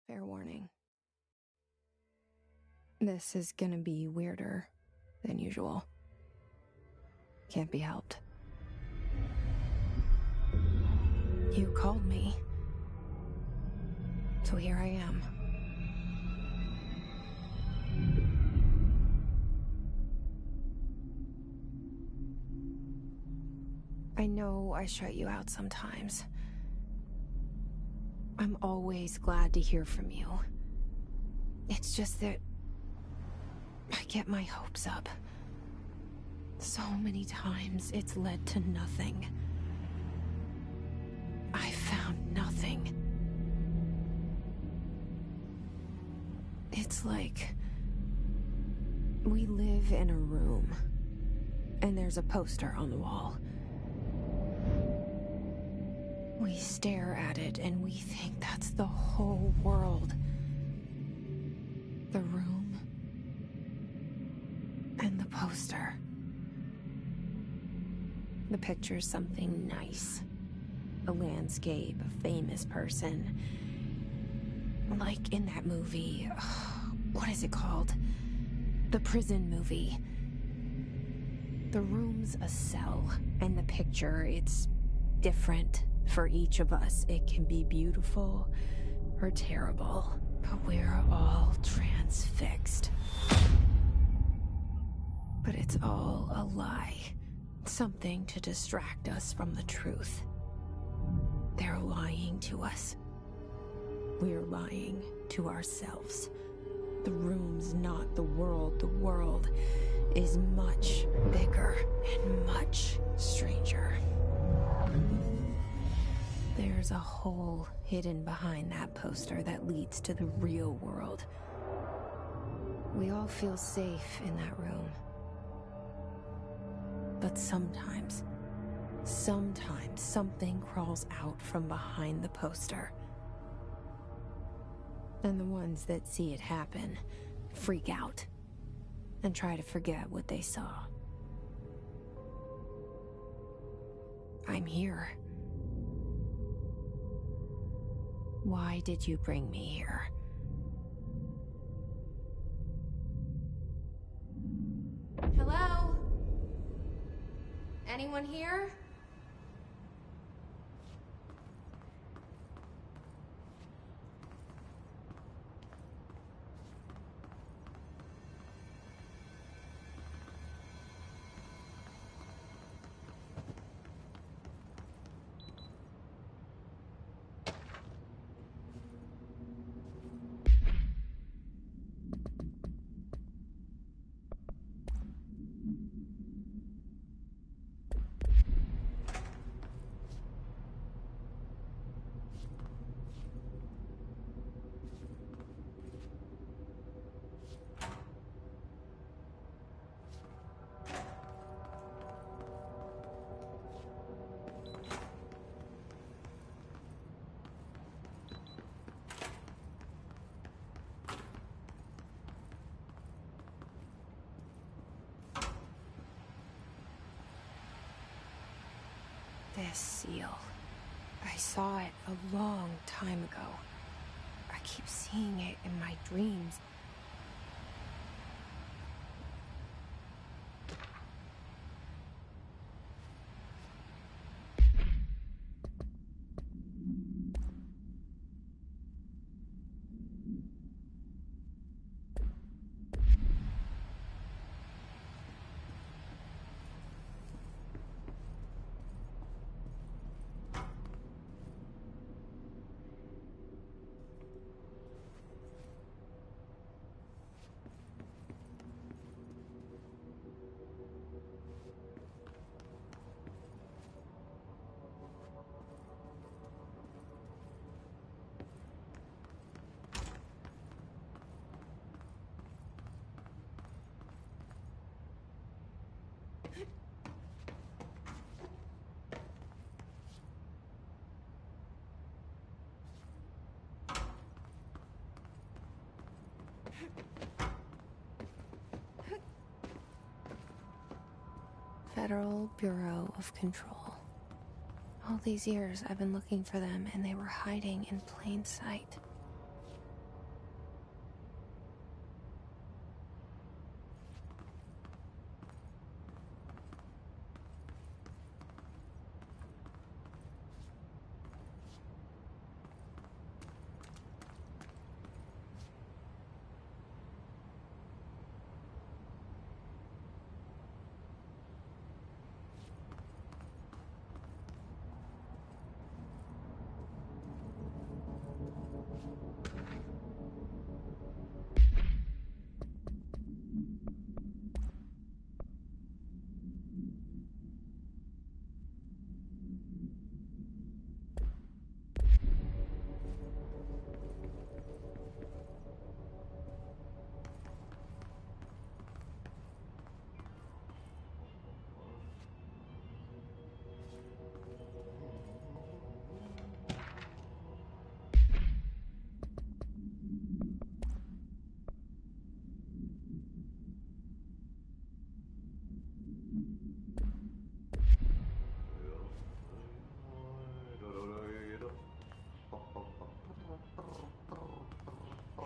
Fair warning. This is gonna be weirder than usual. Can't be helped. You called me. So here I am. I know I shut you out sometimes. I'm always glad to hear from you. It's just that I get my hopes up. So many times it's led to nothing. I found nothing. It's like we live in a room, and there's a poster on the wall. We stare at it and we think that's the whole world. The room and the poster. The picture's something nice. A landscape, a famous person. Like in that movie, what is it called? The prison movie. The room's a cell, and the picture, it's different for each of us. It can be beautiful or terrible, but we're all transfixed. But it's all a lie. Something to distract us from the truth. They're lying to us. We're lying to ourselves. The room's not the world. The world is much bigger and much stranger. There's a hole hidden behind that poster that leads to the real world. We all feel safe in that room. But sometimes something crawls out from behind the poster. And the ones that see it happen freak out and try to forget what they saw. I'm here. Why did you bring me here? Hello? Anyone here? This seal. I saw it a long time ago. I keep seeing it in my dreams. Federal Bureau of Control. All these years I've been looking for them, and they were hiding in plain sight.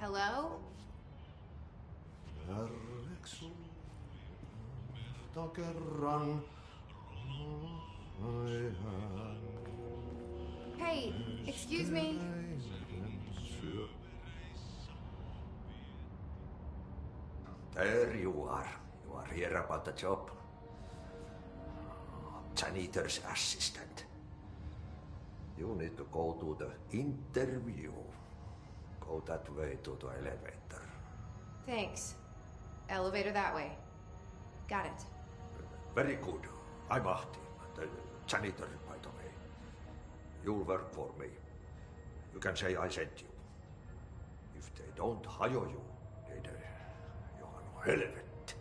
Hello? Hey, excuse me. There you are. You are here about the job. Janitor's assistant. You need to go to the interview. Go that way to the elevator. Thanks. Elevator that way. Got it. Very good. I'm Ahti, the janitor, by the way. You'll work for me. You can say I sent you. If they don't hire you, then you are no helvet.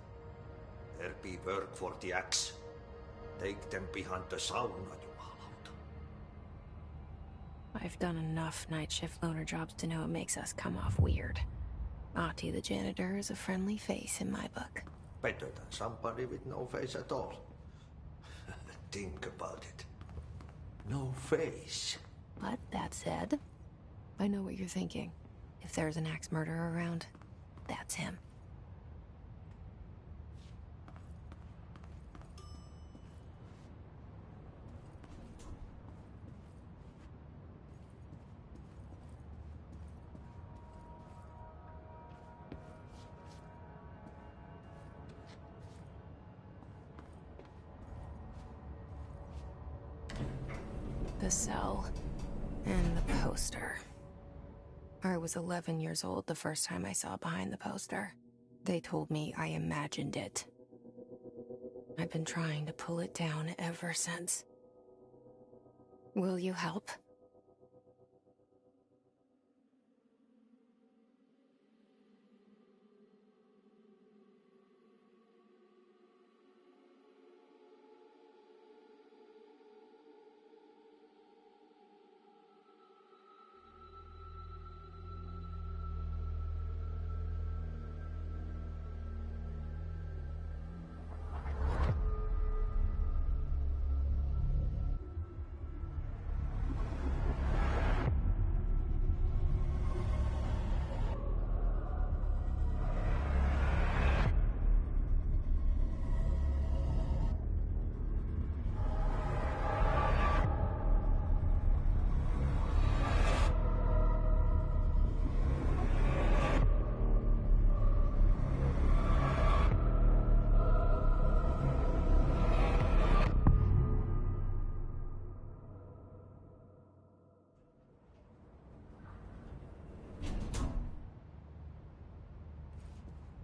There be work for the axe. Take them behind the sauna, jumalauta. I've done enough night shift loner jobs to know it makes us come off weird. Ahti the janitor is a friendly face in my book. Better than somebody with no face at all. Think about it. No face. But that said, I know what you're thinking. If there's an axe murderer around, that's him. The cell. And the poster. I was 11 years old the first time I saw behind the poster. They told me I imagined it. I've been trying to pull it down ever since. Will you help?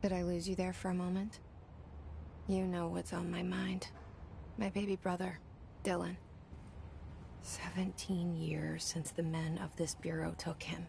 Did I lose you there for a moment? You know what's on my mind. My baby brother, Dylan. 17 years since the men of this bureau took him.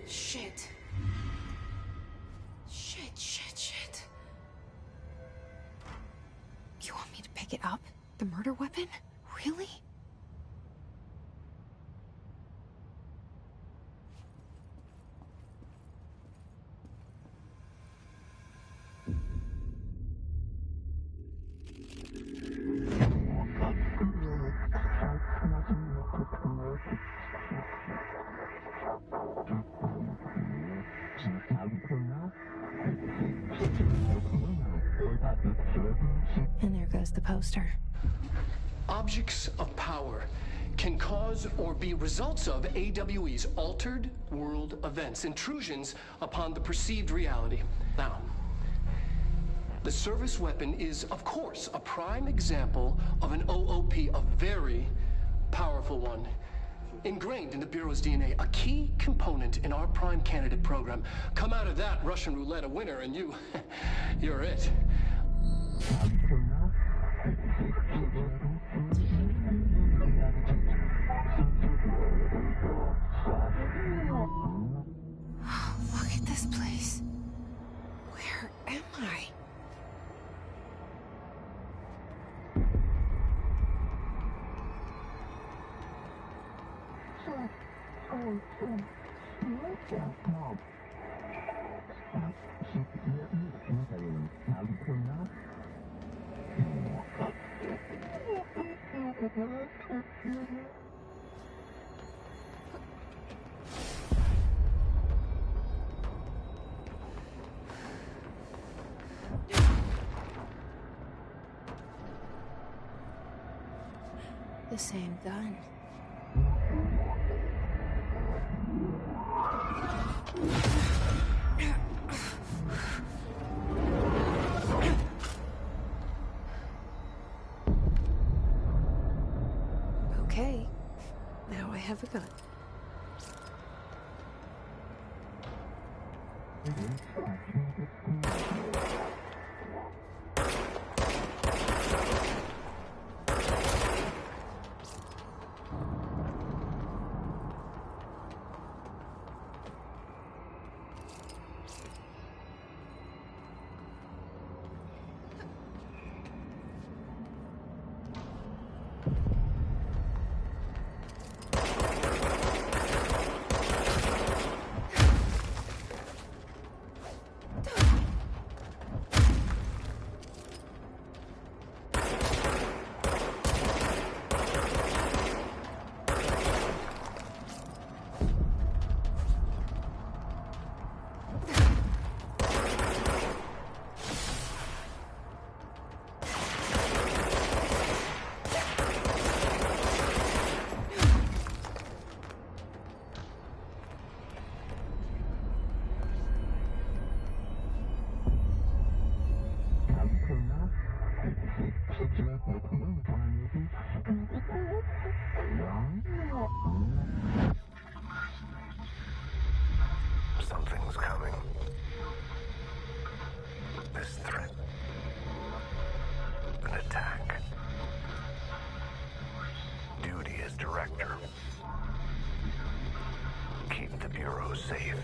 Shit. Shit. You want me to pick it up? The murder weapon? Really? And there goes the poster. Objects of power can cause or be results of AWE's altered world events, intrusions upon the perceived reality. Now, the service weapon is, of course, a prime example of an OOP, a very powerful one. Ingrained in the Bureau's DNA, a key component in our prime candidate program. Come out of that Russian roulette a winner and you're it. Look at this place. Where am I? The same gun. Okay, now I have a gun. Something's coming. This threat. An attack. Duty as director. Keep the Bureau safe.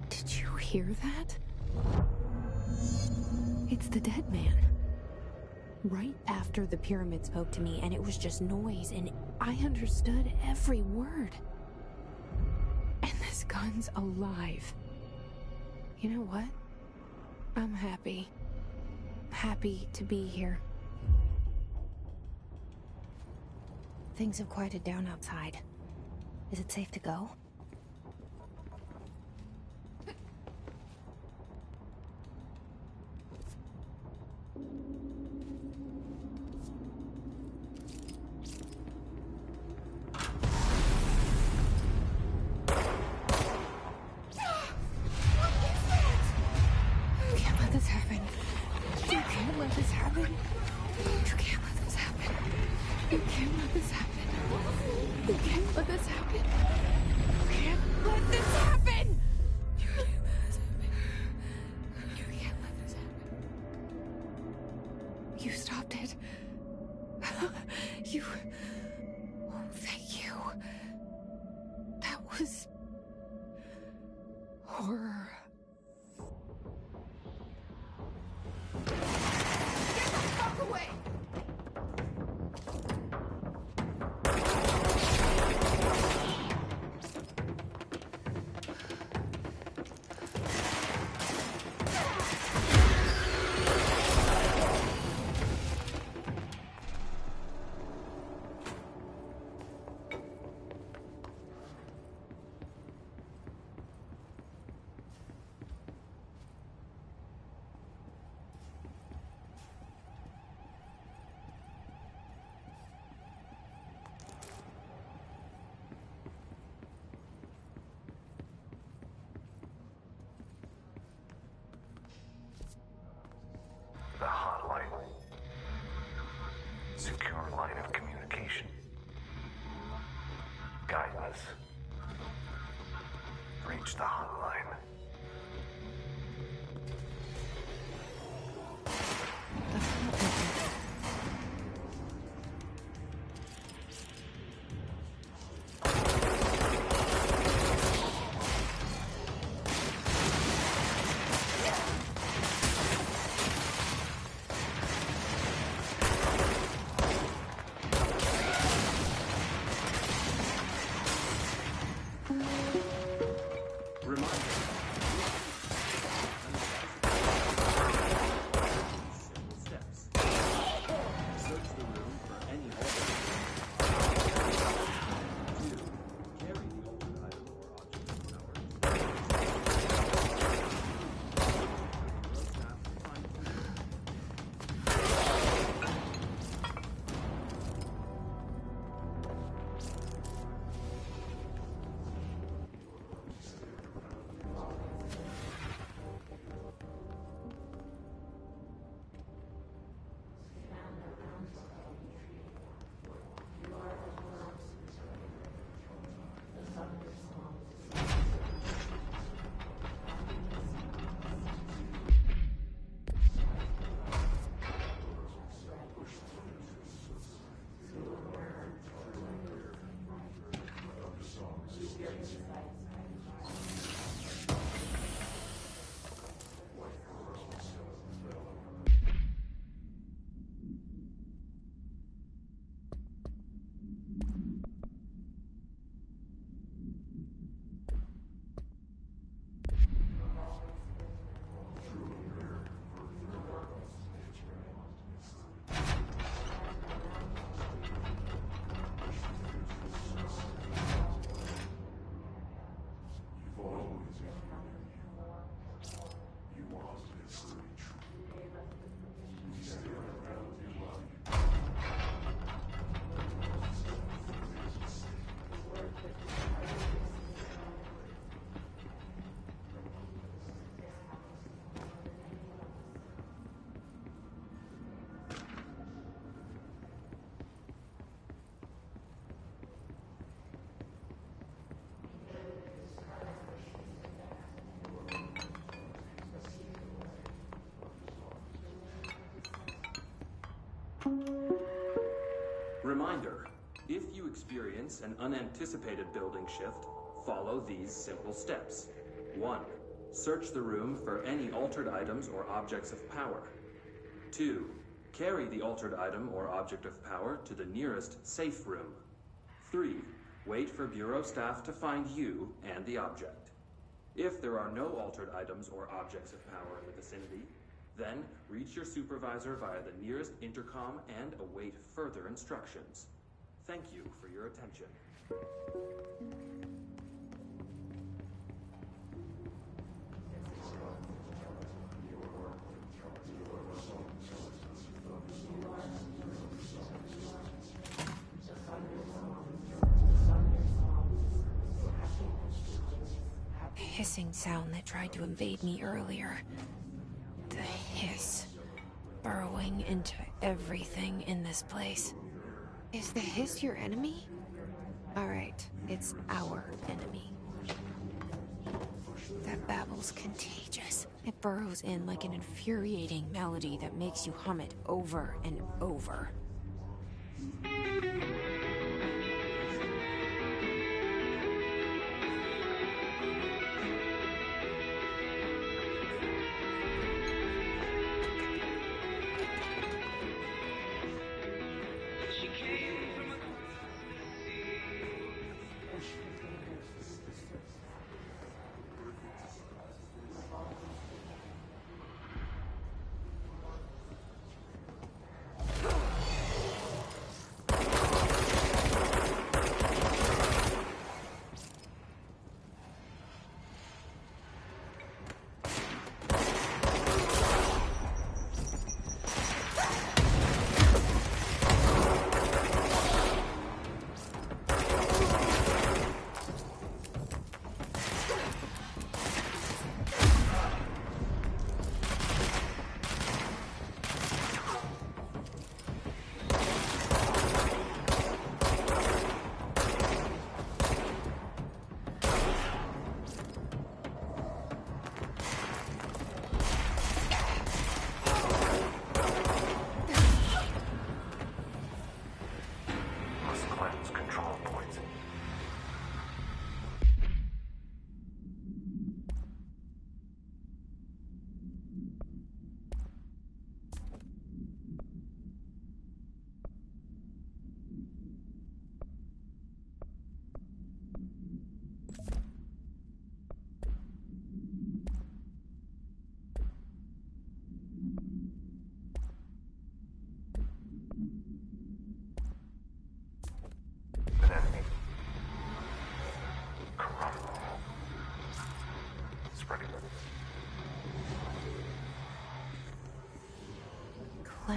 Did you hear that? It's the dead man. Right after the pyramid spoke to me, and it was just noise, and I understood every word. And this gun's alive. You know what? I'm happy. Happy to be here. Things have quieted down outside. Is it safe to go? You stopped it. You... Oh, thank you. That was... horror. Get the fuck away! Secure line of communication. Guidance. Reach the hotline. Reminder, if you experience an unanticipated building shift, follow these simple steps. 1. Search the room for any altered items or objects of power. 2. Carry the altered item or object of power to the nearest safe room. 3. Wait for Bureau staff to find you and the object. If there are no altered items or objects of power in the vicinity, then reach your supervisor via the nearest intercom and await further instructions. Thank you for your attention. The hissing sound that tried to invade me earlier. The hiss, burrowing into everything in this place. Is the hiss your enemy? Alright, it's our enemy. That babble's contagious. It burrows in like an infuriating melody that makes you hum it over and over.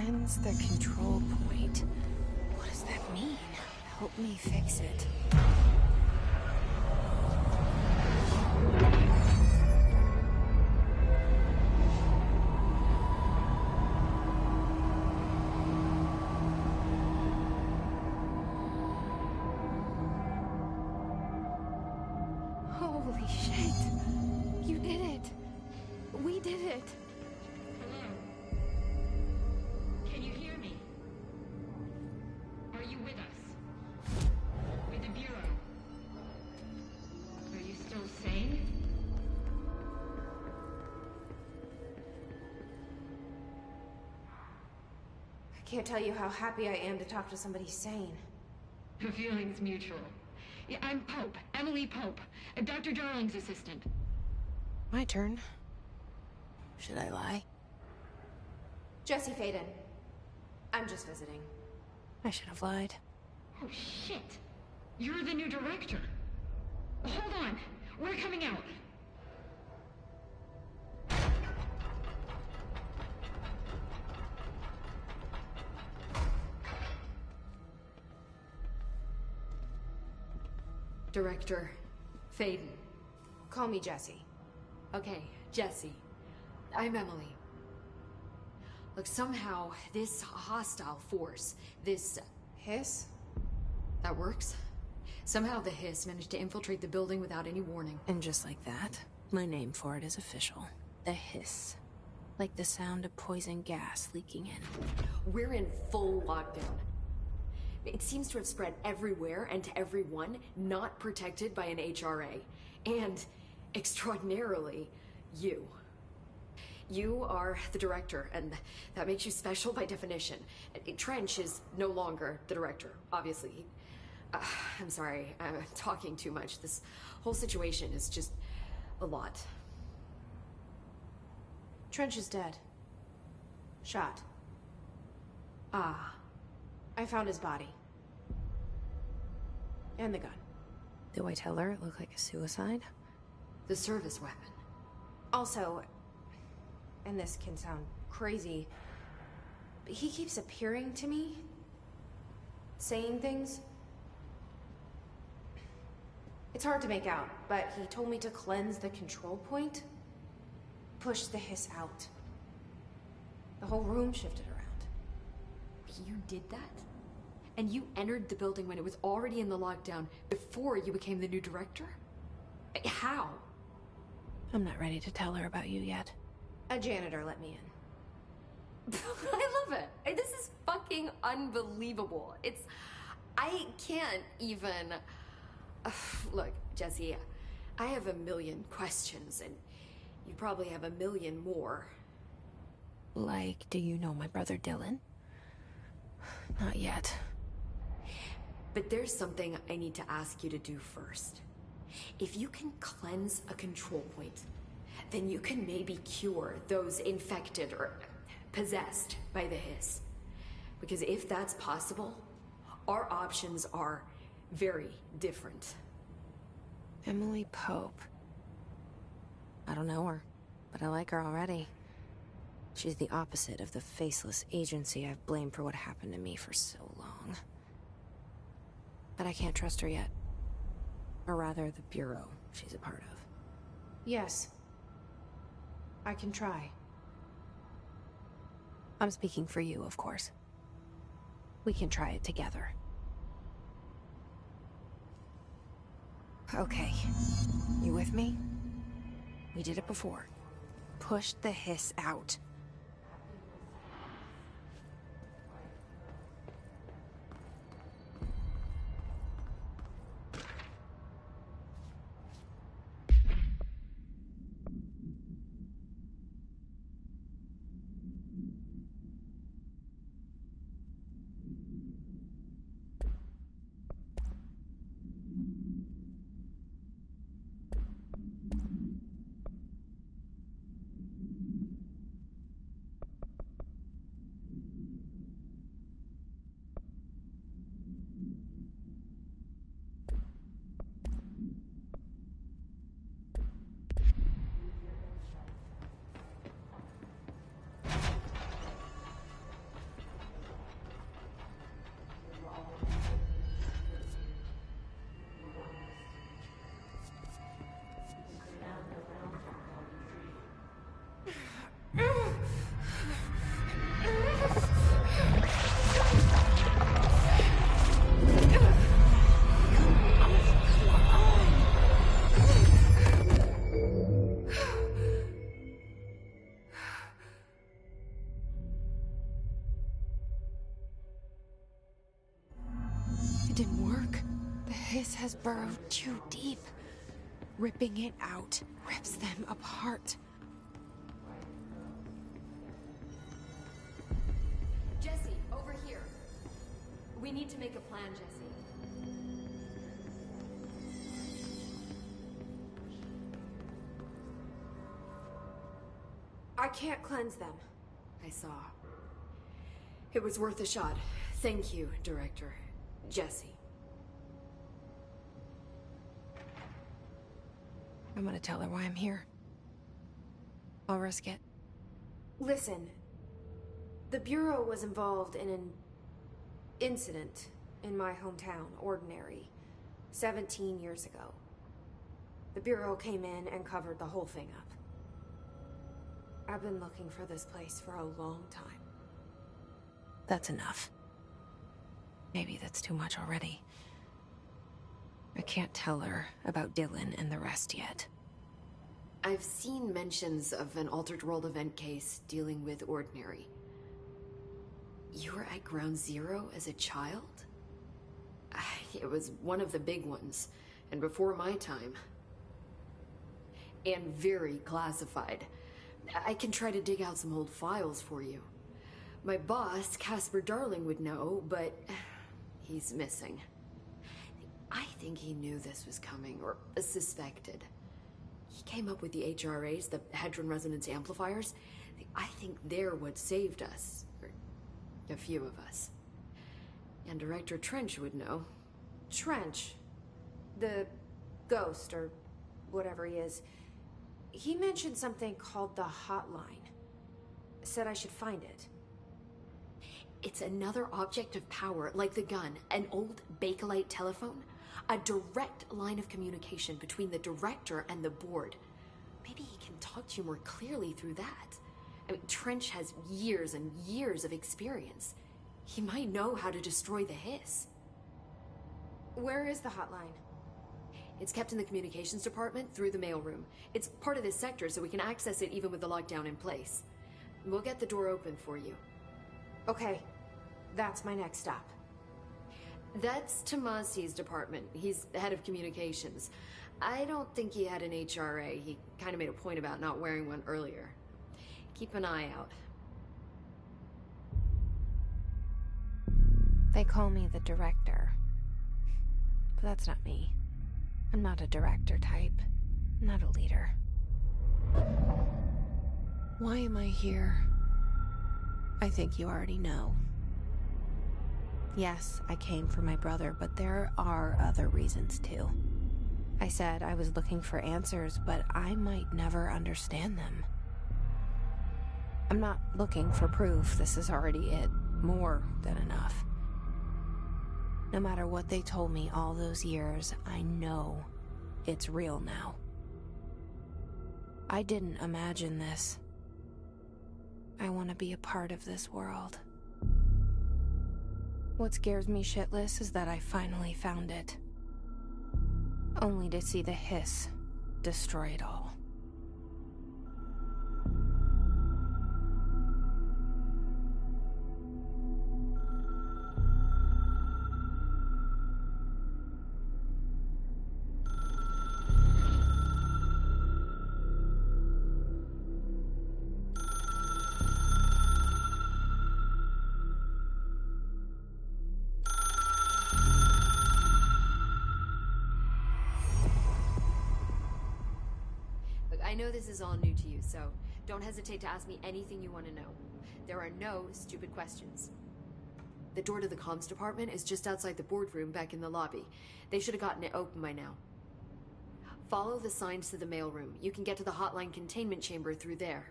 Cleanse the control point. What does that mean? Help me fix it. Holy shit. You did it. We did it. Hello? Can you hear me? Are you with us? With the Bureau? Are you still sane? I can't tell you how happy I am to talk to somebody sane. The feeling's mutual. Yeah, I'm Pope, Emily Pope, Dr. Darling's assistant. My turn. Should I lie? Jesse Faden. I'm just visiting. I should have lied. Oh, shit. You're the new director. Hold on. We're coming out. Director Faden. Call me Jesse. Okay, Jesse. I'm Emily. Look, somehow this hostile force, this... Hiss? that works? Somehow the Hiss managed to infiltrate the building without any warning. And just like that, my name for it is official. The Hiss. Like the sound of poison gas leaking in. We're in full lockdown. It seems to have spread everywhere and to everyone not protected by an HRA. And, extraordinarily, you. You are the director, and that makes you special by definition. Trench is no longer the director, obviously. I'm sorry, I'm talking too much. This whole situation is just a lot. Trench is dead. Shot. Ah. I found his body. And the gun. Do I tell her it looked like a suicide? The service weapon. Also, and this can sound crazy, but he keeps appearing to me, saying things. It's hard to make out, but he told me to cleanse the control point, push the Hiss out. The whole room shifted around. You did that? And you entered the building when it was already in the lockdown before you became the new director? How? I'm not ready to tell her about you yet. A janitor let me in. I love it. This is fucking unbelievable. I can't even... Look, Jesse, I have a million questions, and you probably have a million more. Like, do you know my brother Dylan? Not yet. But there's something I need to ask you to do first. If you can cleanse a control point, then you can maybe cure those infected or possessed by the Hiss. Because if that's possible, our options are very different. Emily Pope. I don't know her, but I like her already. She's the opposite of the faceless agency I've blamed for what happened to me for so long. But I can't trust her yet. Or rather, the Bureau she's a part of. Yes. I can try. I'm speaking for you, of course. We can try it together. Okay. You with me? We did it before. Push the Hiss out. It didn't work. The hiss has burrowed too deep. Ripping it out rips them apart. Jesse, over here. We need to make a plan, Jesse. I can't cleanse them. I saw. It was worth a shot. Thank you, Director. Jesse. I'm gonna tell her why I'm here. I'll risk it. Listen, the Bureau was involved in an incident in my hometown, Ordinary, 17 years ago. The Bureau came in and covered the whole thing up. I've been looking for this place for a long time. That's enough. Maybe that's too much already. I can't tell her about Dylan and the rest yet. I've seen mentions of an Altered World event case dealing with Ordinary. You were at Ground Zero as a child? It was one of the big ones, and before my time. And very classified. I can try to dig out some old files for you. My boss, Casper Darling, would know, but he's missing. I think he knew this was coming, or suspected. He came up with the HRAs, the Hadron Resonance Amplifiers. I think they're what saved us. Or a few of us. And Director Trench would know. Trench? The ghost, or whatever he is. He mentioned something called the Hotline. Said I should find it. It's another object of power, like the gun, an old Bakelite telephone. A direct line of communication between the director and the board. Maybe he can talk to you more clearly through that. I mean, Trench has years and years of experience. He might know how to destroy the hiss. Where is the hotline? It's kept in the communications department through the mailroom. It's part of this sector, so we can access it even with the lockdown in place. We'll get the door open for you. Okay, that's my next stop. That's Tomasi's department. He's the head of communications. I don't think he had an HRA. He kind of made a point about not wearing one earlier. Keep an eye out. They call me the director. But that's not me. I'm not a director type. I'm not a leader. Why am I here? I think you already know. Yes, I came for my brother, but there are other reasons too. I said I was looking for answers, but I might never understand them. I'm not looking for proof. This is already it. More than enough. No matter what they told me all those years, I know it's real now. I didn't imagine this. I want to be a part of this world. What scares me shitless is that I finally found it. Only to see the hiss destroy it all. I know this is all new to you, so don't hesitate to ask me anything you want to know. There are no stupid questions. The door to the comms department is just outside the boardroom back in the lobby. They should have gotten it open by now. Follow the signs to the mailroom. You can get to the hotline containment chamber through there.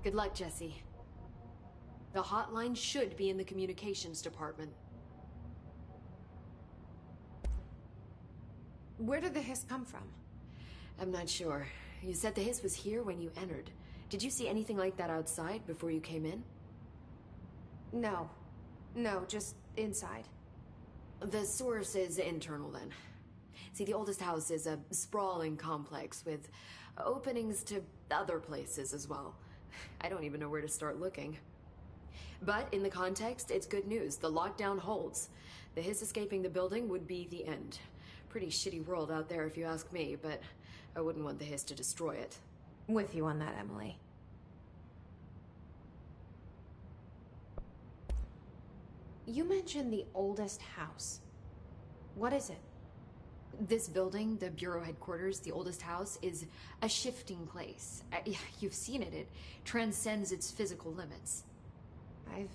Good luck, Jesse. The hotline should be in the communications department. Where did the hiss come from? I'm not sure. You said the hiss was here when you entered. Did you see anything like that outside before you came in? No. No, just inside. The source is internal then. See, the oldest house is a sprawling complex with openings to other places as well. I don't even know where to start looking. But in the context, it's good news. The lockdown holds. The Hiss escaping the building would be the end. Pretty shitty world out there if you ask me, but I wouldn't want the Hiss to destroy it. With you on that, Emily. You mentioned the oldest house. What is it? This building, the Bureau headquarters, the oldest house, is a shifting place. You've seen it. It transcends its physical limits. I've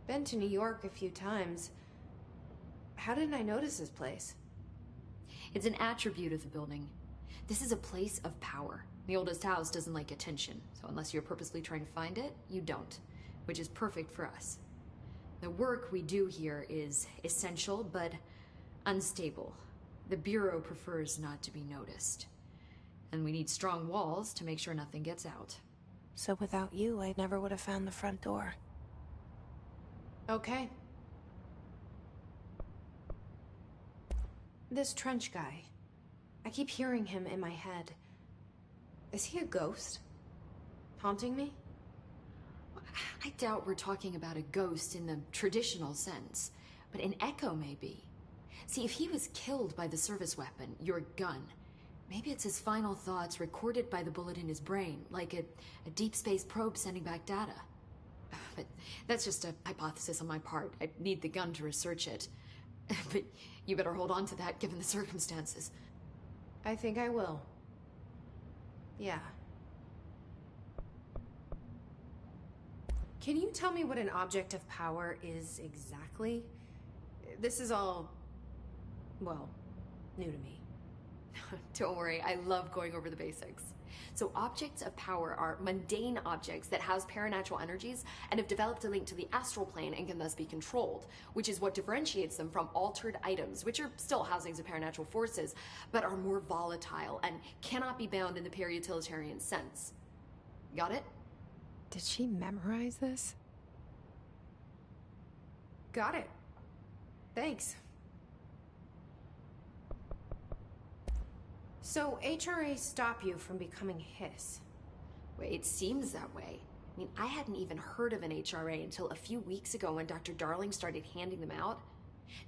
been to New York a few times. How didn't I notice this place? It's an attribute of the building. This is a place of power. The oldest house doesn't like attention, so unless you're purposely trying to find it, you don't, which is perfect for us. The work we do here is essential, but unstable. The Bureau prefers not to be noticed. And we need strong walls to make sure nothing gets out. So without you, I never would have found the front door. Okay. This Trench guy. I keep hearing him in my head. Is he a ghost? Haunting me? I doubt we're talking about a ghost in the traditional sense, but an echo maybe. See, if he was killed by the service weapon, your gun, maybe it's his final thoughts recorded by the bullet in his brain, like a deep space probe sending back data. But that's just a hypothesis on my part. I'd need the gun to research it. But you better hold on to that given the circumstances. I think I will. Yeah. Can you tell me what an object of power is exactly? This is all, well, new to me. Don't worry, I love going over the basics. So objects of power are mundane objects that house paranatural energies and have developed a link to the astral plane and can thus be controlled, which is what differentiates them from altered items, which are still housings of paranatural forces, but are more volatile and cannot be bound in the peri-utilitarian sense. Got it? Did she memorize this? Got it. Thanks. So HRA stop you from becoming Hiss? Wait, it seems that way. I mean, I hadn't even heard of an HRA until a few weeks ago when Dr. Darling started handing them out.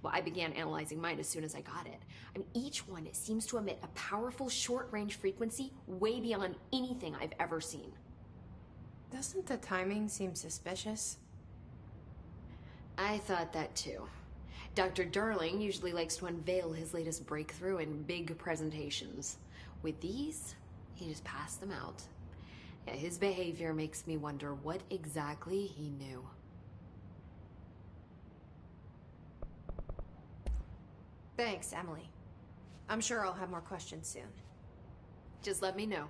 Well, I began analyzing mine as soon as I got it. I mean, each one seems to emit a powerful short-range frequency way beyond anything I've ever seen. Doesn't the timing seem suspicious? I thought that too. Dr. Darling usually likes to unveil his latest breakthrough in big presentations. With these, he just passed them out. Yeah, his behavior makes me wonder what exactly he knew. Thanks, Emily. I'm sure I'll have more questions soon. Just let me know.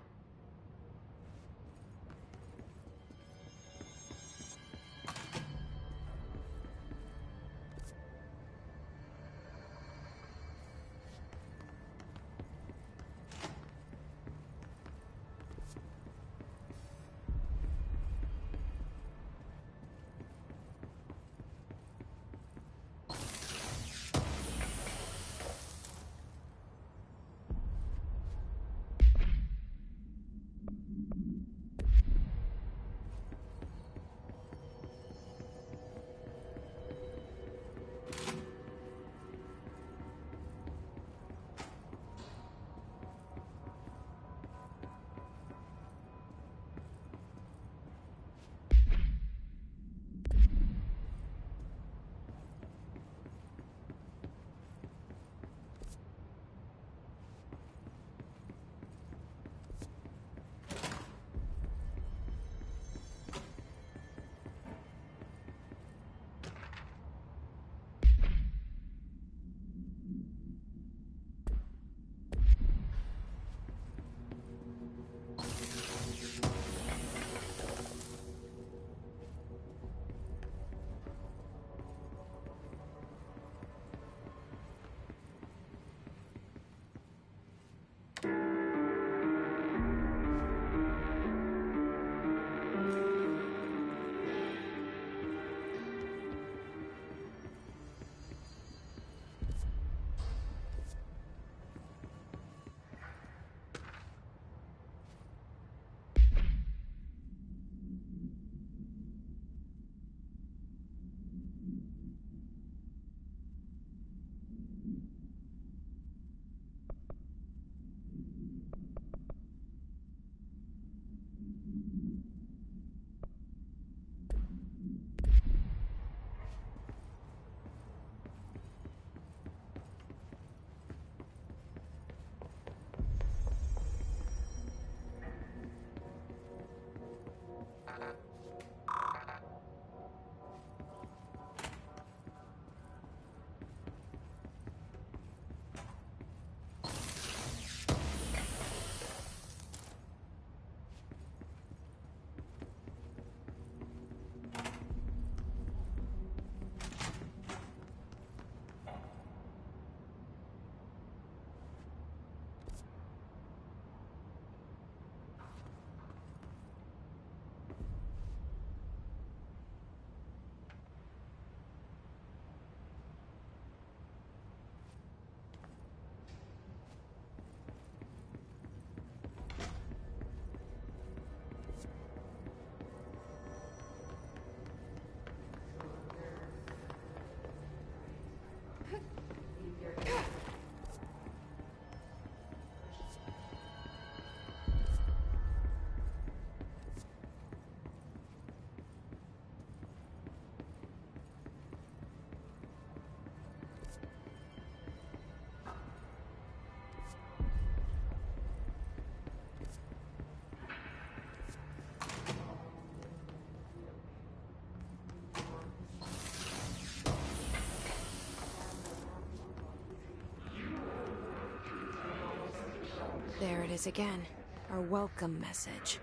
There it is again. Our welcome message.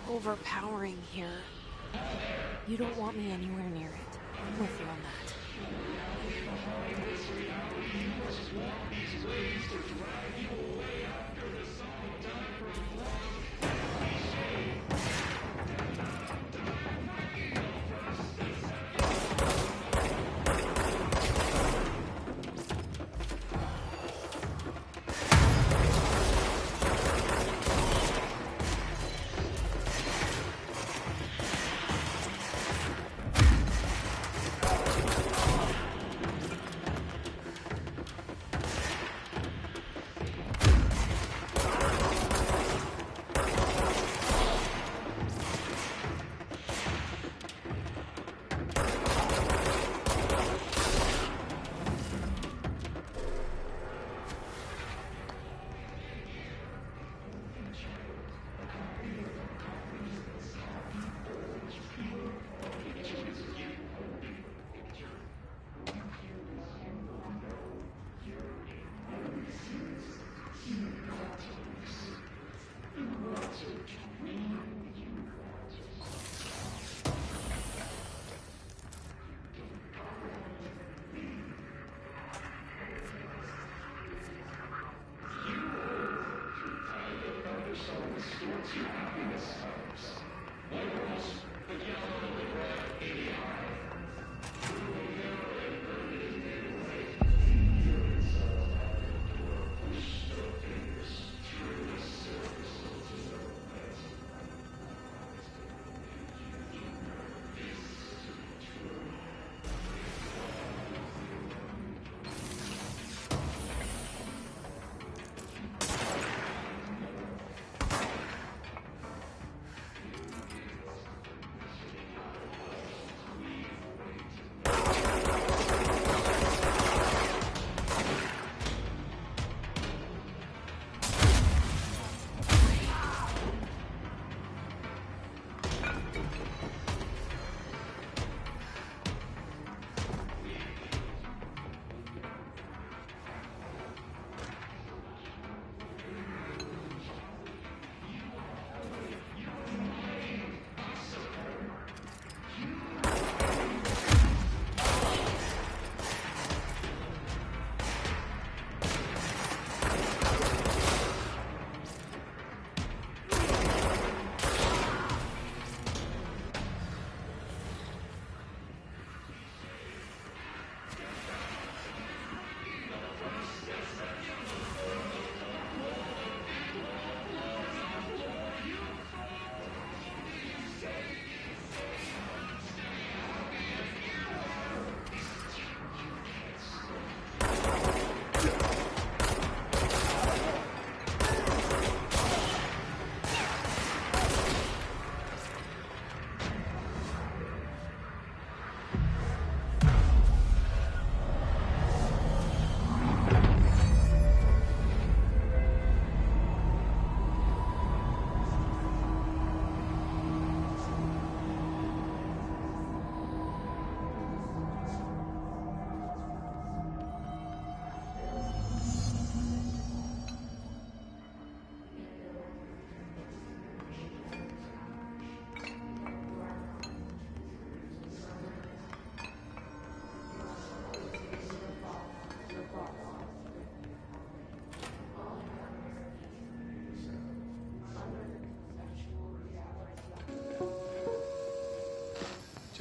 Overpowering here. You don't want me anywhere near it. I'm with you on that.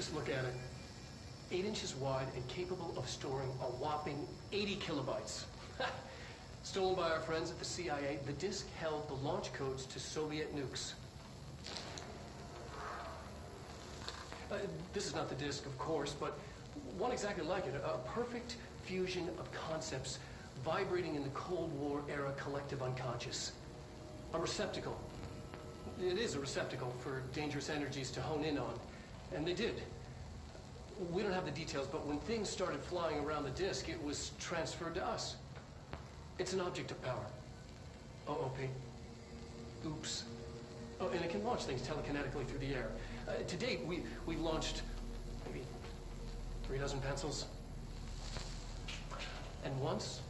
Just look at it. 8 inches wide and capable of storing a whopping 80 kilobytes. Stolen by our friends at the CIA, the disk held the launch codes to Soviet nukes. This is not the disk, of course, but one exactly like it. A perfect fusion of concepts vibrating in the Cold War era collective unconscious. A receptacle. It is a receptacle for dangerous energies to hone in on. And they did. We don't have the details, but when things started flying around the disk, it was transferred to us. It's an object of power. OOP. Oops. Oh, and it can launch things telekinetically through the air. To date, we've launched maybe 3 dozen pencils. And once,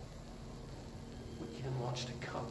we even launched a cup.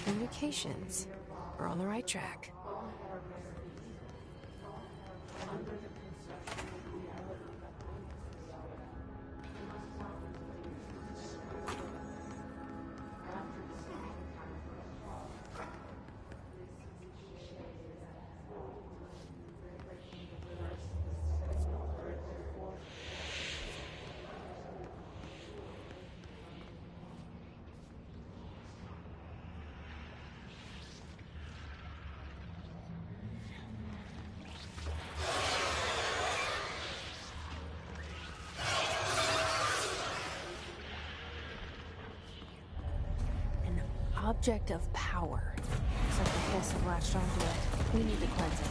Indications. We're on the right track. Object of power. Looks like the Hiss have latched onto it. We need to cleanse it.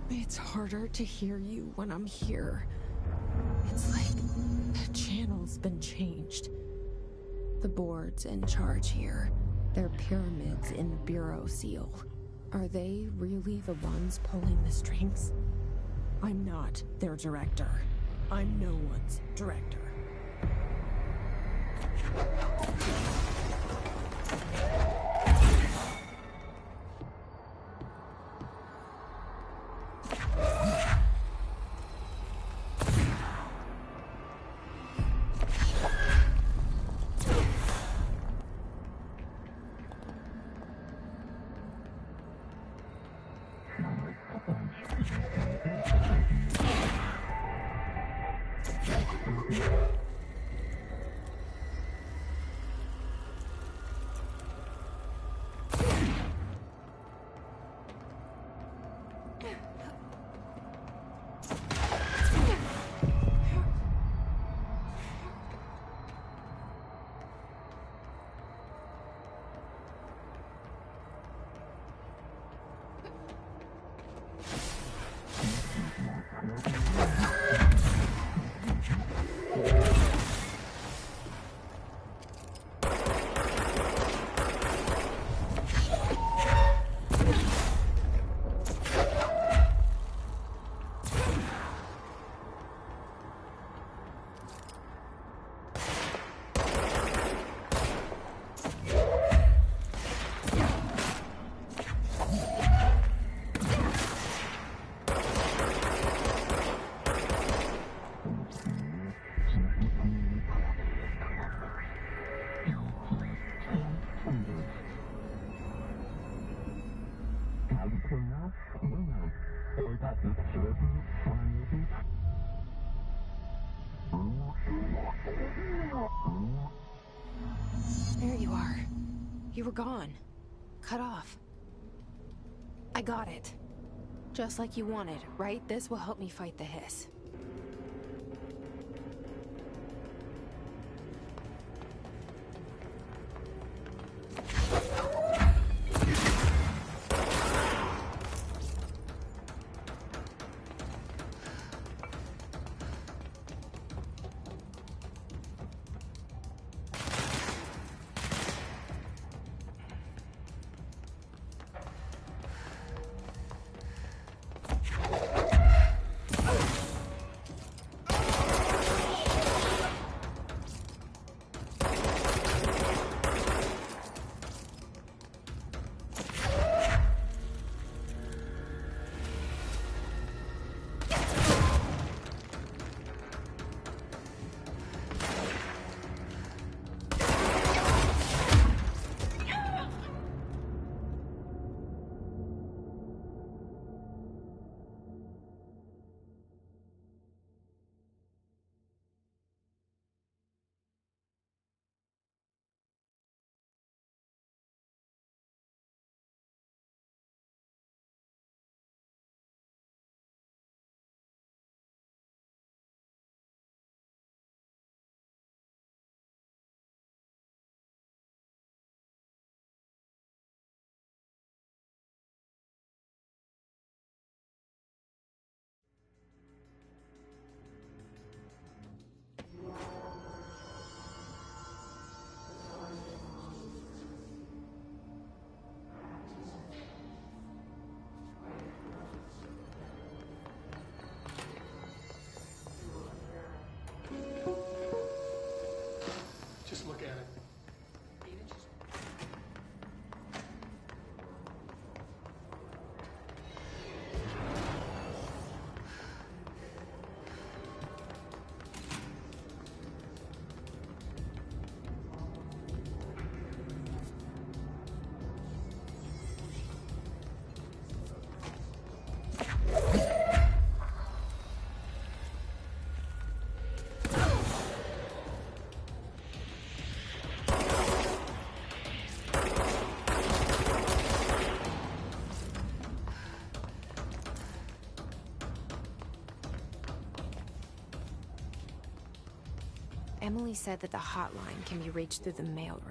It's harder to hear you when I'm here. It's like the channel's been changed. The board's in charge here. They're pyramids in the Bureau seal. Are they really the ones pulling the strings? I'm not their director. I'm no one's director. There you are. You were gone. Cut off. I got it. Just like you wanted, right? This will help me fight the hiss. Just look at it. Emily said that the hotline can be reached through the mailroom.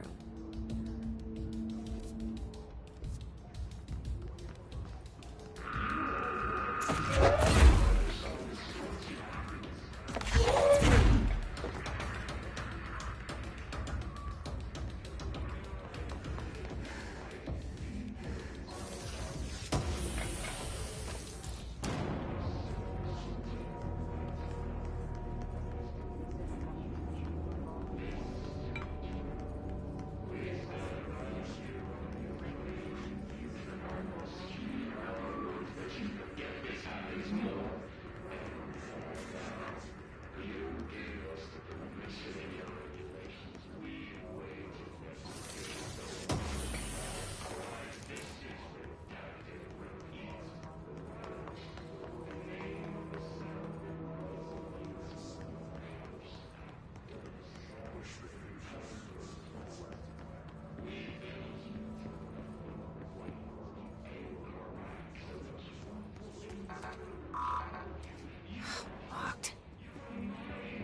Locked.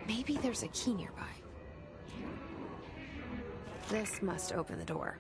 Maybe there's a key nearby. This must open the door.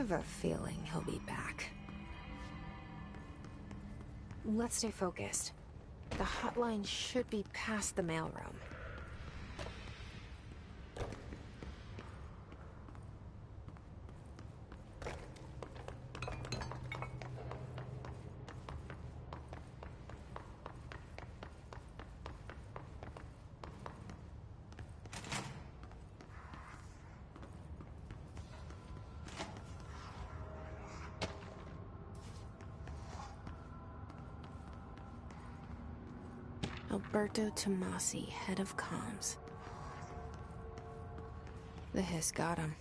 have a feeling he'll be back. Let's stay focused. The hotline should be past the mailroom. Alberto Tomasi, head of comms. The hiss got him.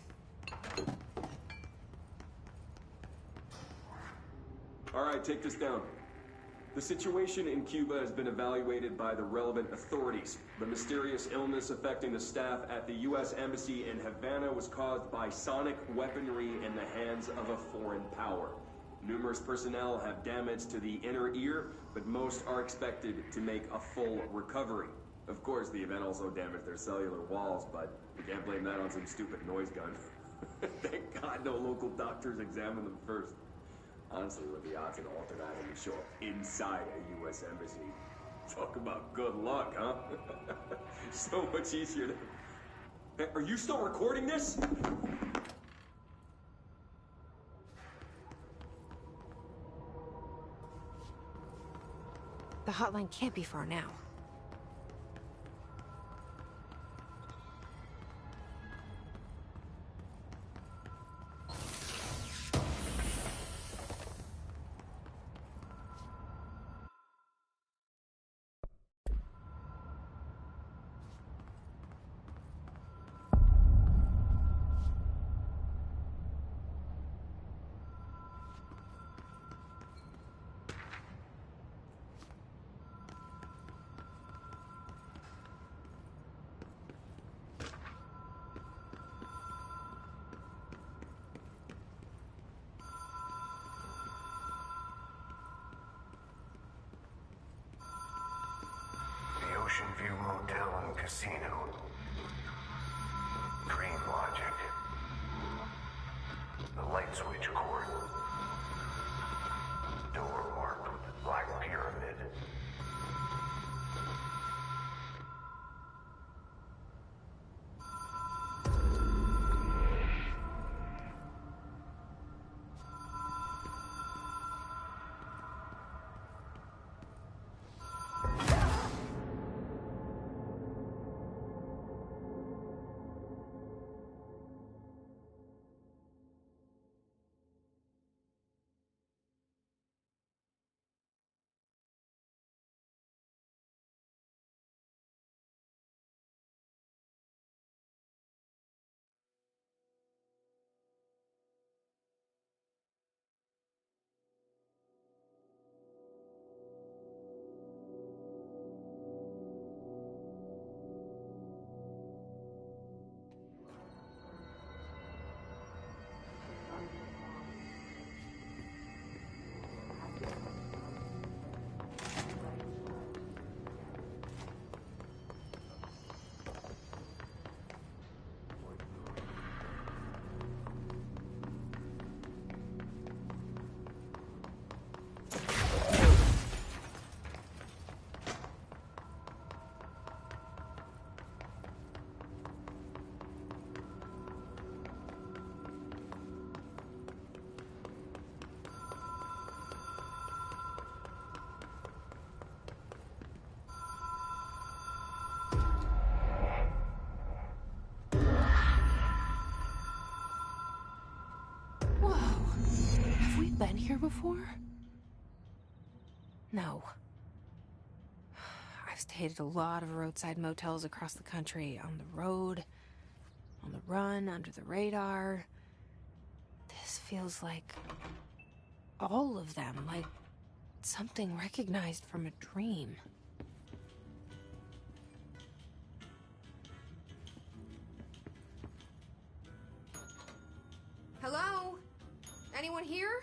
All right, take this down. The situation in Cuba has been evaluated by the relevant authorities. The mysterious illness affecting the staff at the U.S. Embassy in Havana was caused by sonic weaponry in the hands of a foreign power. Numerous personnel have damage to the inner ear, but most are expected to make a full recovery. Of course, the event also damaged their cellular walls, but we can't blame that on some stupid noise gun. Thank God no local doctors examined them first. Honestly, what the odds an altered item would show up inside a U.S. embassy? Talk about good luck, huh? So much easier to... Hey, are you still recording this? The hotline can't be far now. Ocean View Motel and Casino. Dream Logic. The light switch cord. Door marked with the Black Pyramid. Been here before? No. I've stayed at a lot of roadside motels across the country, on the road, on the run, under the radar. This feels like all of them, like something recognized from a dream. Hello? Anyone here?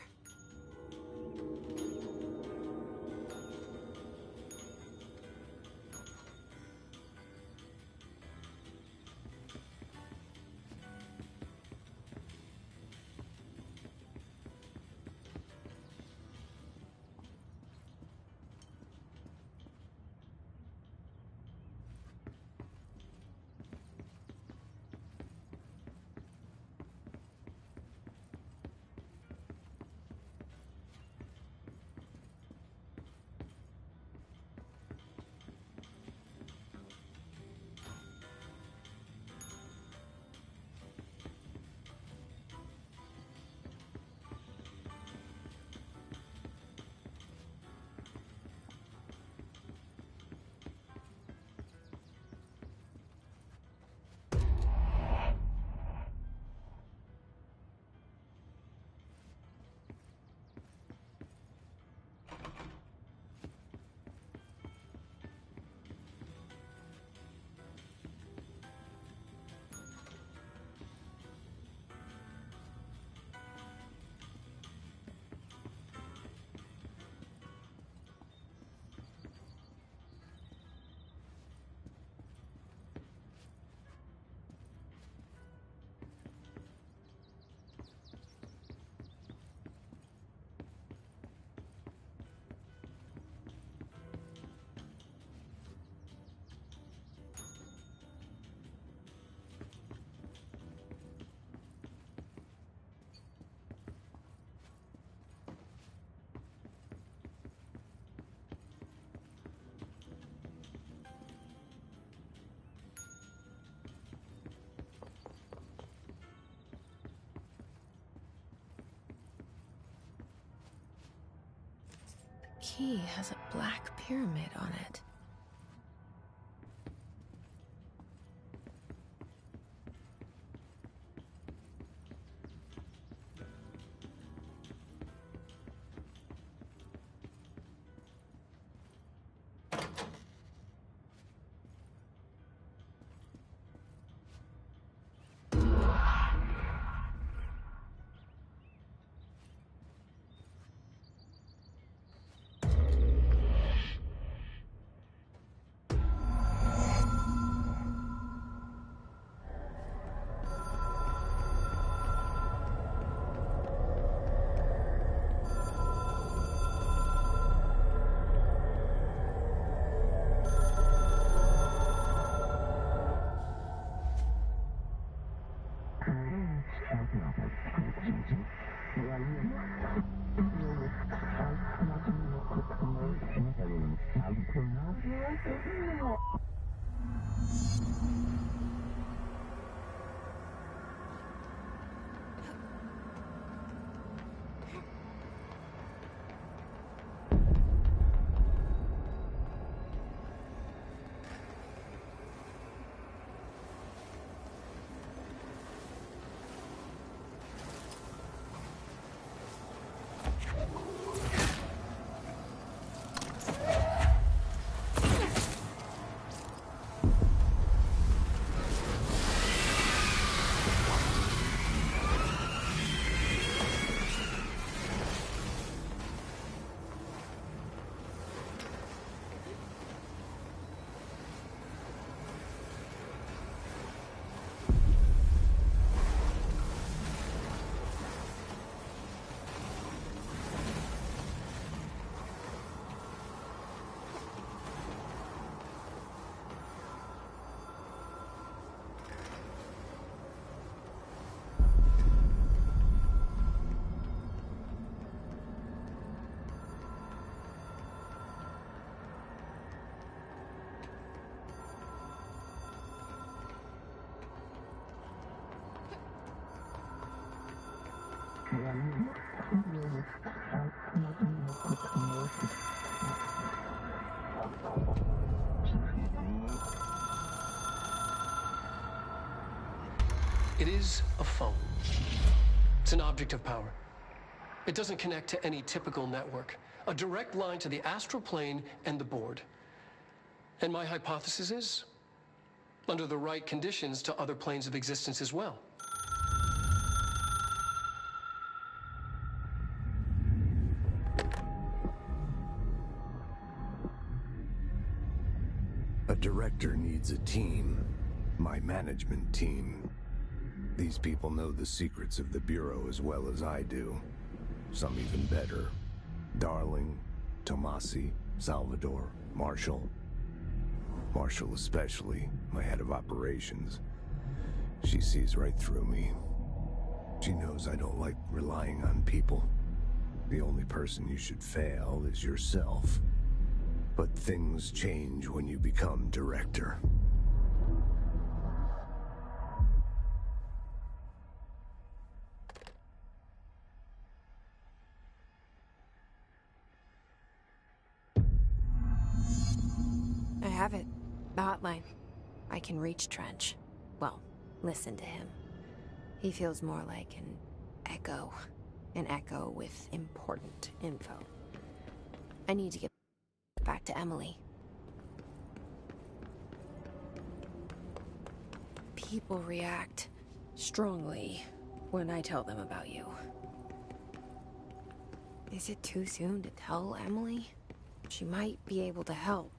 key has a black pyramid on it. It is a phone. It's an object of power. It doesn't connect to any typical network. A direct line to the astral plane and the board. And my hypothesis is, under the right conditions, to other planes of existence as well. A director needs a team. My management team. These people know the secrets of the Bureau as well as I do. Some even better. Darling, Tomasi, Salvador, Marshall. Marshall especially, my head of operations. She sees right through me. She knows I don't like relying on people. The only person you should fail is yourself. But things change when you become director. I have it. The hotline. I can reach Trench. Well, listen to him. He feels more like an echo. An echo with important info. I need to get back to Emily. People react strongly when I tell them about you. Is it too soon to tell Emily? She might be able to help.